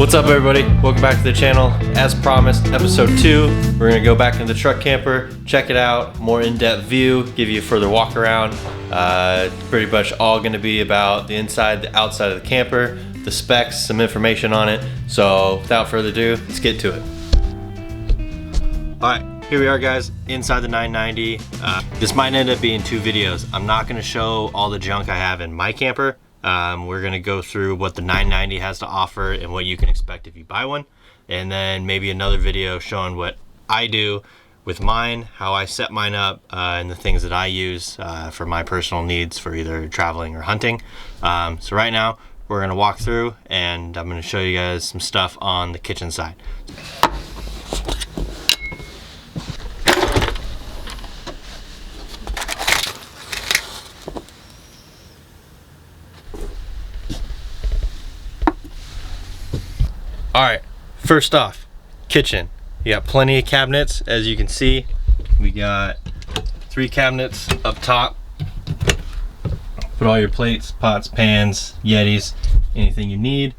What's up, everybody? Welcome back to the channel. As promised, episode 2, we're gonna go back into the truck camper, check it out, more in-depth view, give you a further walk around. Pretty much all gonna be about the inside, the outside of the camper, the specs, some information on it. So without further ado, let's get to it. All right, here we are, guys, inside the 990. This might end up being 2 videos. I'm not gonna show all the junk I have in my camper. We're gonna go through what the 990 has to offer and what you can expect if you buy one, and then maybe another video showing what I do with mine, how I set mine up, and the things that I use for my personal needs for either traveling or hunting. So right now we're gonna walk through and I'm gonna show you guys some stuff on the kitchen side. All right, first off, kitchen. You got plenty of cabinets, as you can see. We got 3 cabinets up top. Put all your plates, pots, pans, Yetis, anything you need.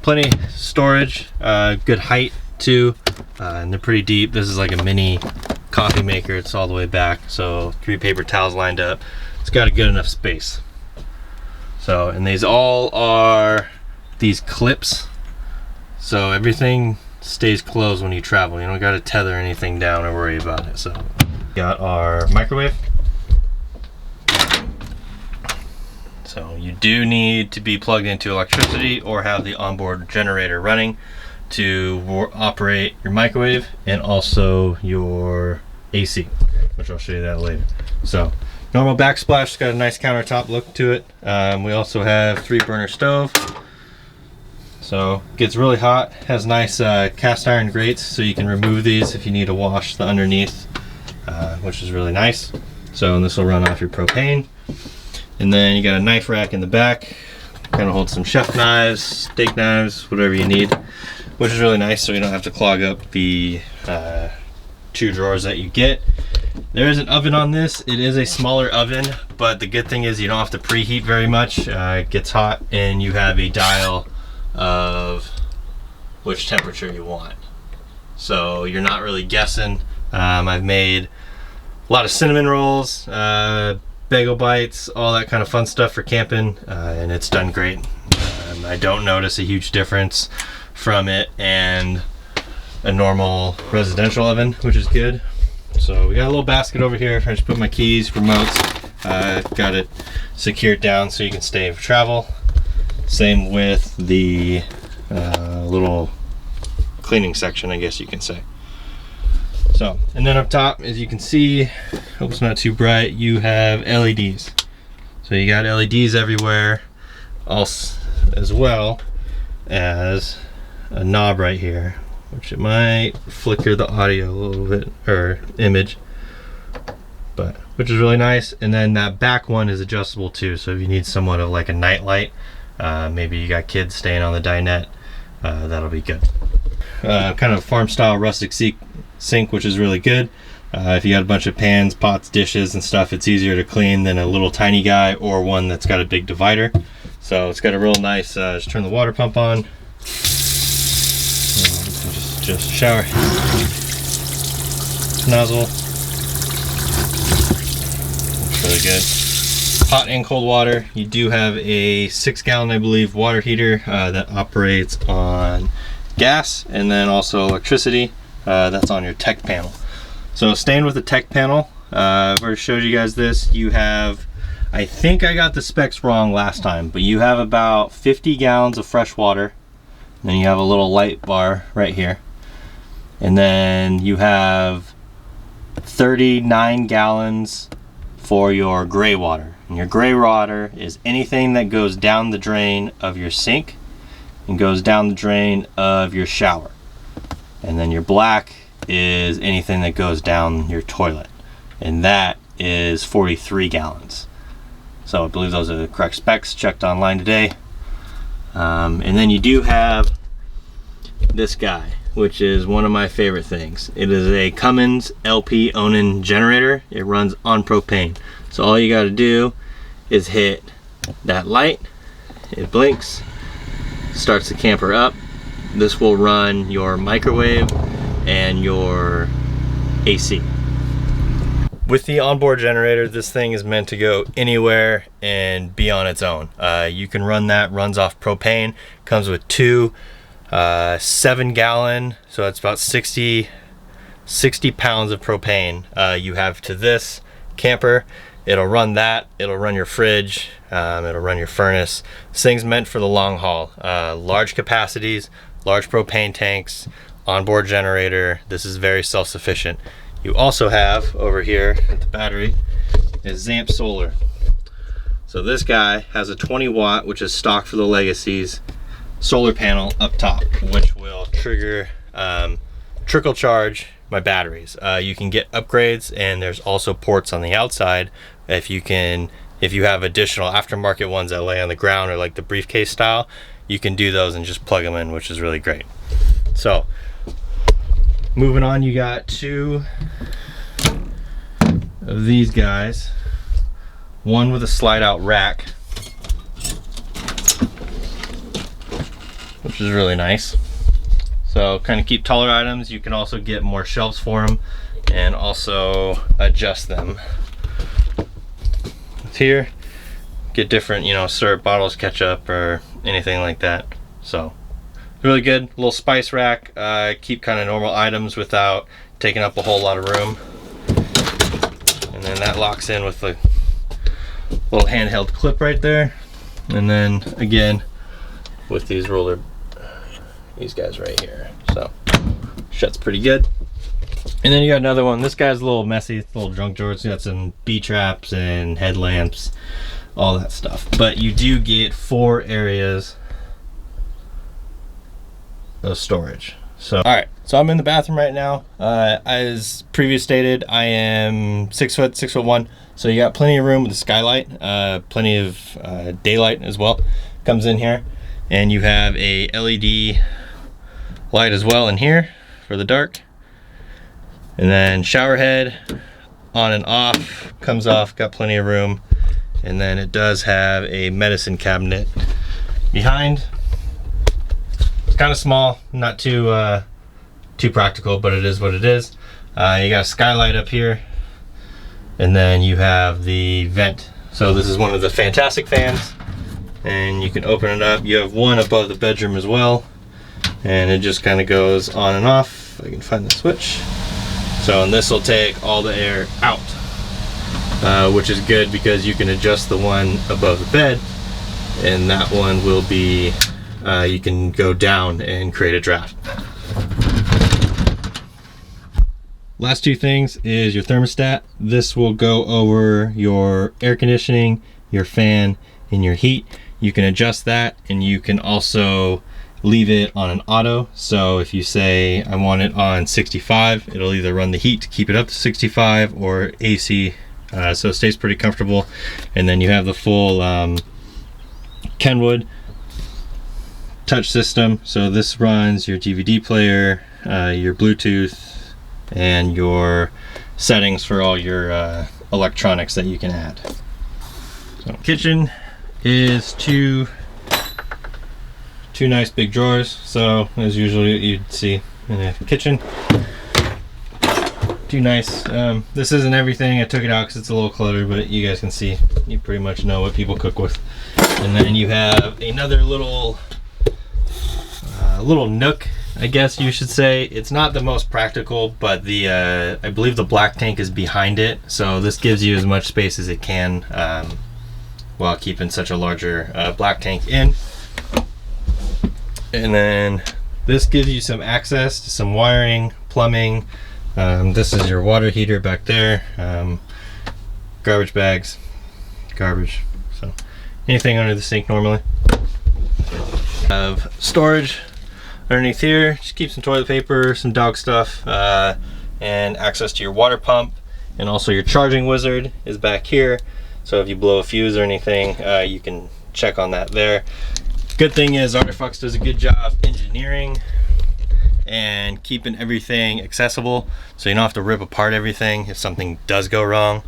Plenty of storage, good height too, and they're pretty deep. This is like a mini coffee maker. It's all the way back, so 3 paper towels lined up. It's got a good enough space. So, and these all are these clips. So everything stays closed when you travel. You don't got to tether anything down or worry about it. So got our microwave. So you do need to be plugged into electricity or have the onboard generator running to operate your microwave and also your AC, which I'll show you that later. So normal backsplash, it's got a nice countertop look to it. We also have 3-burner stove. So gets really hot, has nice cast iron grates, so you can remove these if you need to wash the underneath, which is really nice. So, and this will run off your propane. And then you got a knife rack in the back, kind of holds some chef knives, steak knives, whatever you need, which is really nice, so you don't have to clog up the 2 drawers that you get. There is an oven on this. It is a smaller oven, but the good thing is you don't have to preheat very much. It gets hot and you have a dial of which temperature you want, so you're not really guessing. I've made a lot of cinnamon rolls, bagel bites, all that kind of fun stuff for camping, and it's done great. I don't notice a huge difference from it and a normal residential oven, which is good. So we got a little basket over here. I just put my keys, remotes, got it secured down so you can stay for travel. Same with the little cleaning section, I guess you can say. So, and then up top, as you can see, hope it's not too bright, you have LEDs. So you got LEDs everywhere, as well as a knob right here, which it might flicker the audio a little bit, or image, but which is really nice. And then that back one is adjustable too, so if you need somewhat of like a night light, maybe you got kids staying on the dinette, that'll be good. Kind of farm style rustic sink, which is really good. If you got a bunch of pans, pots, dishes and stuff, it's easier to clean than a little tiny guy or one that's got a big divider. So it's got a real nice, just turn the water pump on. Just shower nozzle. Looks really good. Hot and cold water. You do have a 6-gallon, I believe, water heater that operates on gas and then also electricity. That's on your tech panel. So staying with the tech panel, I've already showed you guys this. You have, I think I got the specs wrong last time, but you have about 50 gallons of fresh water. Then you have a little light bar right here. And then you have 39 gallons for your gray water. And your gray water is anything that goes down the drain of your sink and goes down the drain of your shower. And then your black is anything that goes down your toilet. And that is 43 gallons. So I believe those are the correct specs, checked online today. And then you do have this guy, which is one of my favorite things. It is a Cummins LP Onan generator. It runs on propane. So all you got to do is hit that light, it blinks, starts the camper up, this will run your microwave and your AC. With the onboard generator, this thing is meant to go anywhere and be on its own. You can run that, runs off propane, comes with two 7-gallon, so that's about 60 pounds of propane you have to this camper. It'll run that, it'll run your fridge, it'll run your furnace. This thing's meant for the long haul. Large capacities, large propane tanks, onboard generator. This is very self-sufficient. You also have over here at the battery is Zamp Solar. So this guy has a 20 watt, which is stock for the Legacies, solar panel up top, which will trigger trickle charge my batteries. You can get upgrades, and there's also ports on the outside if you have additional aftermarket ones that lay on the ground or like the briefcase style, you can do those and just plug them in, which is really great. So moving on, you got two of these guys, one with a slide out rack, which is really nice. So kind of keep taller items. You can also get more shelves for them and also adjust them. It's here, get different, syrup bottles, ketchup, or anything like that. So really good. Little spice rack. Keep kind of normal items without taking up a whole lot of room. And then that locks in with the little handheld clip right there. And then again with these guys right here. So shuts pretty good. And then you got another one. This guy's a little messy. It's a little junk drawer. It's got some B-traps and headlamps, all that stuff. But you do get 4 areas of storage. So, all right, so I'm in the bathroom right now. As previous stated, I am 6 foot, 6'1". So you got plenty of room with the skylight, plenty of daylight as well. Comes in here, and you have a LED light as well in here for the dark. And then shower head on and off, comes off, got plenty of room. And then it does have a medicine cabinet behind. It's kind of small, not too practical, but it is what it is. You got a skylight up here, and then you have the vent. So this is one of the Fantastic fans, and you can open it up. You have one above the bedroom as well, and it just kind of goes on and off. If I can find the switch. So, and this will take all the air out, which is good because you can adjust the one above the bed, and that one will be, you can go down and create a draft. Last two things is your thermostat. This will go over your air conditioning, your fan, and your heat. You can adjust that, and you can also leave it on an auto. So if you say I want it on 65, it'll either run the heat to keep it up to 65 or AC, so it stays pretty comfortable. And then you have the full Kenwood touch system. So this runs your DVD player, your Bluetooth, and your settings for all your electronics that you can add. So kitchen is two nice big drawers. So as usually you'd see in the kitchen, two nice. This isn't everything. I took it out because it's a little cluttered, but you guys can see you pretty much know what people cook with. And then you have another little nook, I guess you should say. It's not the most practical, but the I believe the black tank is behind it, so this gives you as much space as it can while keeping such a larger black tank in. And then this gives you some access to some wiring, plumbing. This is your water heater back there. Garbage bags, garbage. So anything under the sink normally. Have storage underneath here. Just keep some toilet paper, some dog stuff, and access to your water pump. And also your charging wizard is back here. So if you blow a fuse or anything, you can check on that there. Good thing is Artifux does a good job engineering and keeping everything accessible, so you don't have to rip apart everything if something does go wrong.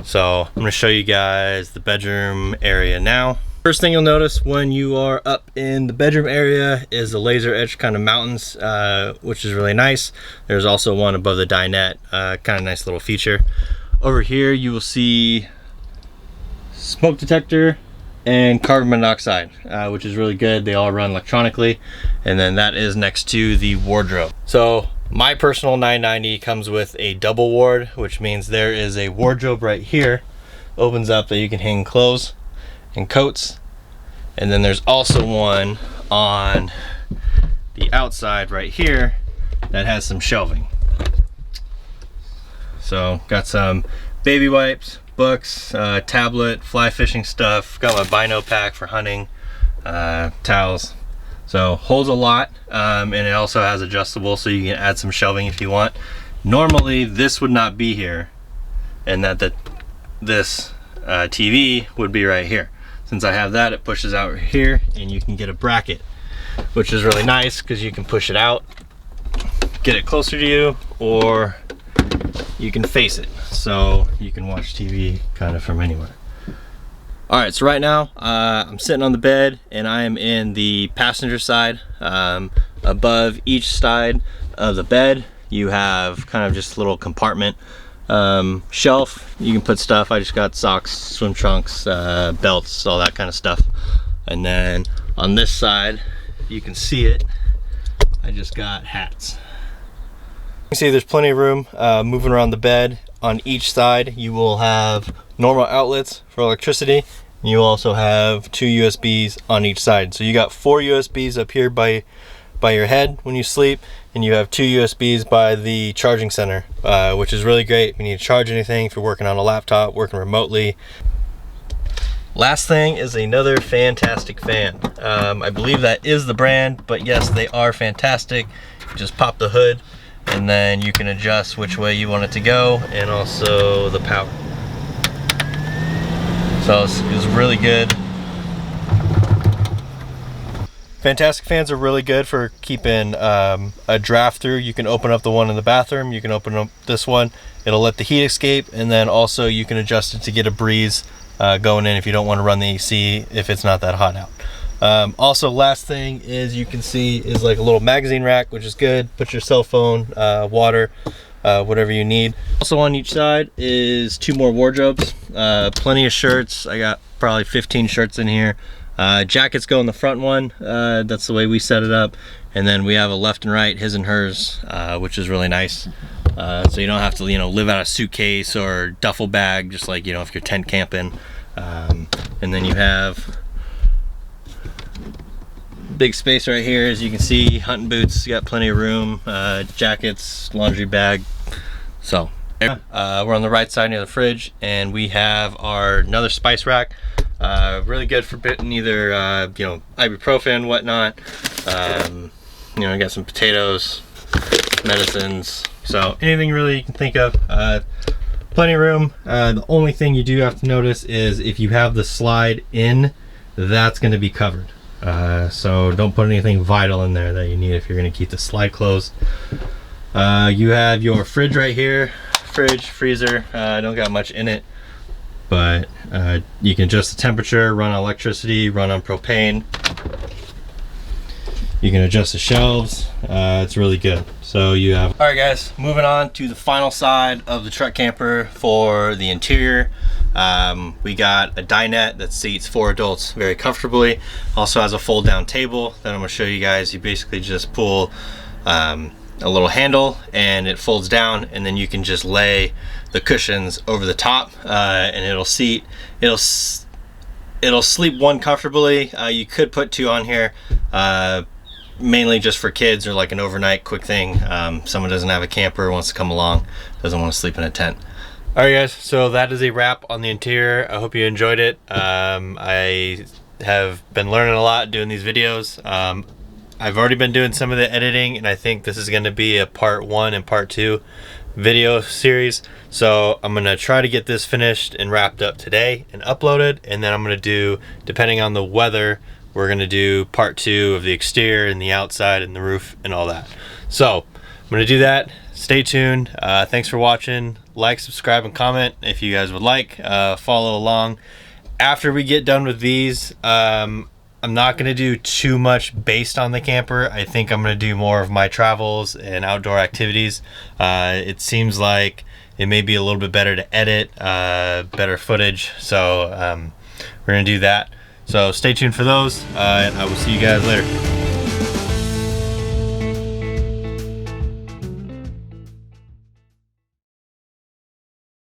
So I'm going to show you guys the bedroom area now. First thing you'll notice when you are up in the bedroom area is the laser edge kind of mountains, which is really nice. There's also one above the dinette, kind of nice little feature. Over here you will see smoke detector and carbon monoxide, which is really good. They all run electronically. And then that is next to the wardrobe. So my personal 990 comes with a double ward, which means there is a wardrobe right here, opens up that you can hang clothes and coats. And then there's also one on the outside right here that has some shelving. So got some baby wipes, books, tablet, fly fishing stuff, got my bino pack for hunting, towels. So holds a lot, and it also has adjustable, so you can add some shelving if you want. Normally this would not be here, and this TV would be right here. Since I have that, it pushes out right here, and you can get a bracket, which is really nice because you can push it out, get it closer to you, or you can face it, so you can watch TV kind of from anywhere. All right, so right now I'm sitting on the bed, and I am in the passenger side. Above each side of the bed, you have kind of just a little compartment shelf. You can put stuff. I just got socks, swim trunks, belts, all that kind of stuff. And then on this side, you can see it, I just got hats. You can see there's plenty of room moving around the bed. On each side you will have normal outlets for electricity. You also have 2 USBs on each side. So you got 4 USBs up here by your head when you sleep, and you have 2 USBs by the charging center, which is really great if you need to charge anything, if you're working on a laptop, working remotely. Last thing is another fantastic fan. I believe that is the brand, but yes, they are fantastic. You just pop the hood, and then you can adjust which way you want it to go, and also the power. So it's really good. Fantastic fans are really good for keeping a draft through. You can open up the one in the bathroom, you can open up this one, it'll let the heat escape, and then also you can adjust it to get a breeze going in if you don't want to run the AC if it's not that hot out. Also, last thing is you can see is like a little magazine rack, which is good. Put your cell phone, water, whatever you need. Also on each side is 2 more wardrobes, plenty of shirts. I got probably 15 shirts in here. Jackets go in the front one, that's the way we set it up, and then we have a left and right, his and hers, which is really nice. So you don't have to, live out a suitcase or duffel bag, just like, if you're tent camping. And then you have big space right here, as you can see. Hunting boots, you got plenty of room, jackets, laundry bag. So we're on the right side near the fridge, and we have our another spice rack. Really good for either ibuprofen, whatnot. We got some potatoes, medicines, so anything really you can think of. Plenty of room. The only thing you do have to notice is if you have the slide in, that's going to be covered. So don't put anything vital in there that you need if you're going to keep the slide closed. You have your fridge right here, fridge, freezer. Don't got much in it, but you can adjust the temperature, run on electricity, run on propane. You can adjust the shelves. It's really good. So you have, all right guys, moving on to the final side of the truck camper for the interior. We got a dinette that seats 4 adults very comfortably. Also has a fold down table that I'm gonna show you guys. You basically just pull a little handle and it folds down, and then you can just lay the cushions over the top, and it'll sleep one comfortably. You could put 2 on here, mainly just for kids or like an overnight quick thing. Someone doesn't have a camper, wants to come along, doesn't want to sleep in a tent. All right guys, so that is a wrap on the interior. I hope you enjoyed it. I have been learning a lot doing these videos. I've already been doing some of the editing, and I think this is going to be a part 1 and part 2 video series. So I'm going to try to get this finished and wrapped up today and uploaded, and then I'm going to do, depending on the weather, we're going to do part 2 of the exterior and the outside and the roof and all that. So I'm going to do that. Stay tuned. Thanks for watching. Like, subscribe, and comment if you guys would like. Follow along after we get done with these, I'm not going to do too much based on the camper. I think I'm going to do more of my travels and outdoor activities. It seems like it may be a little bit better to edit, better footage. So we're going to do that. So stay tuned for those, and I will see you guys later.